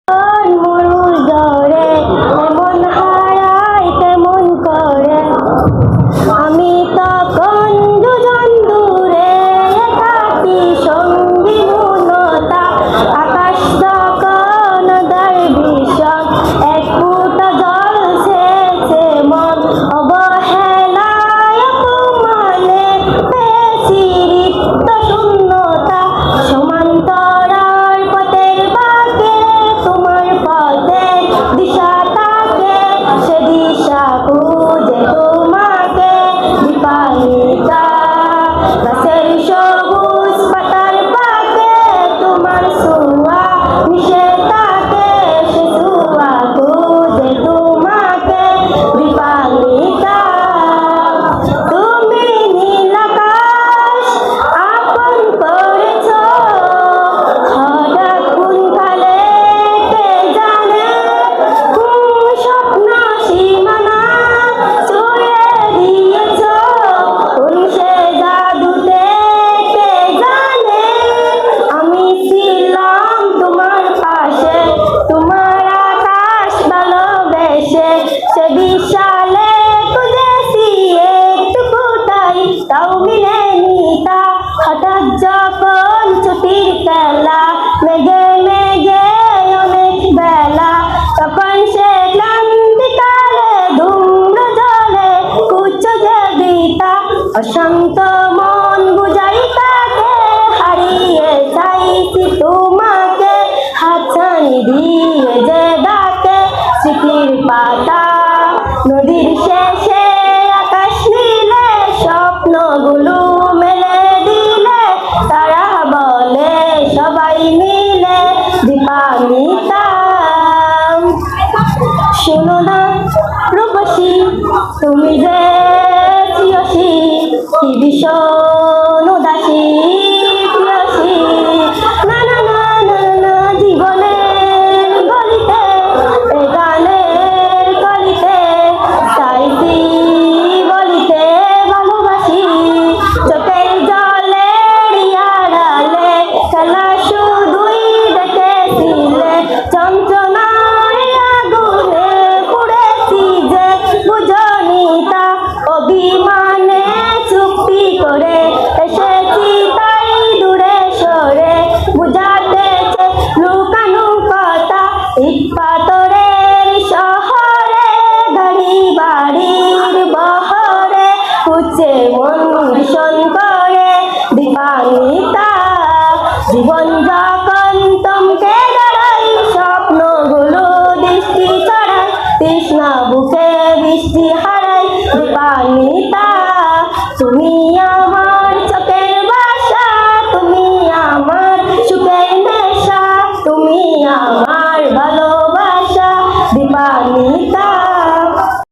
মরুর জ্বরে এমন হারাই কেমন করে আমি তখন দুজন দূরে একাকী সঙ্গী মূলতা আকাশ যখন দরবিশন এক ফুটা জল সেচে মন অবহেলায় অপমানে পেয়েছি রিক্ত শূন্যতা সমান্তরাল পথের বাঁকে তোমার পথের দিশা তাকে সে দিশা খুঁজে তোমাকে দীপালিকা গাছের সবুজ পাতার পাকে তোমার ছোঁয়া মিশে থাকে সে ছোঁয়া খুঁজে তোমাকে দীপালিকা তুমি নীল আকাশ আপন করেছ হঠাৎ কোনকালে কে জানে কোন স্বপ্ন সীমানা ছুঁয়ে দিয়েছ কোন সে জাদুতে কে জানে আমি ছিলাম তোমার পাশে তোমার আকাশ ভালোবেসে সে বিশালে খুঁজেছি একটুকুটাই তাও মিলেনি তা হঠাৎ যখন ছুটির খেলা মেঘে মেঘে অনেক বেলা তখন সে ক্লান্তিকালে ধূম্র জলে কুচ্ছ যে বিতা অশান্ত মন বুঝাই তাকে হারিয়ে চাইছি তোমাকে হাতছানি দিয়ে যে ডাকে স্মৃতির পাতা নদীর শেষে আকাশ নীলে স্বপ্নগুলো মেলে দিলে তারা বলে সবাই মিলে দীপান্বিতা শোনো না রূপসী তুমি যে প্রিয়সী কি ভীষণ উদাসী প্রিয়সী না না না না না জীবনের গলিতে এ গানের কলিতে চাইছি বলিতে ভালোবাসি চোখের জলের আড়ালে খেলা শুধুই দেখেছিলে যন্ত্রণার আগুনে পুড়েছি যে বুঝনি তা অভিমানে চুক্তি করে এসেছি তাই দূরে সরে বুঝাতে লুকানো কথা ইট পাথরের শহরে গাড়ি বাড়ির বহরে খুঁজে মন ভীষণ করে দীপান্বিতা জীবন যখন থমকে দাঁড়াই স্বপ্নগুলো দৃষ্টি ছড়ায় তৃষ্ণা বুকে বৃষ্টি হারায় দীপান্বিতা তুমি আমার চোখের বাসা তুমি আমার সুখের নেশা তুমি আমার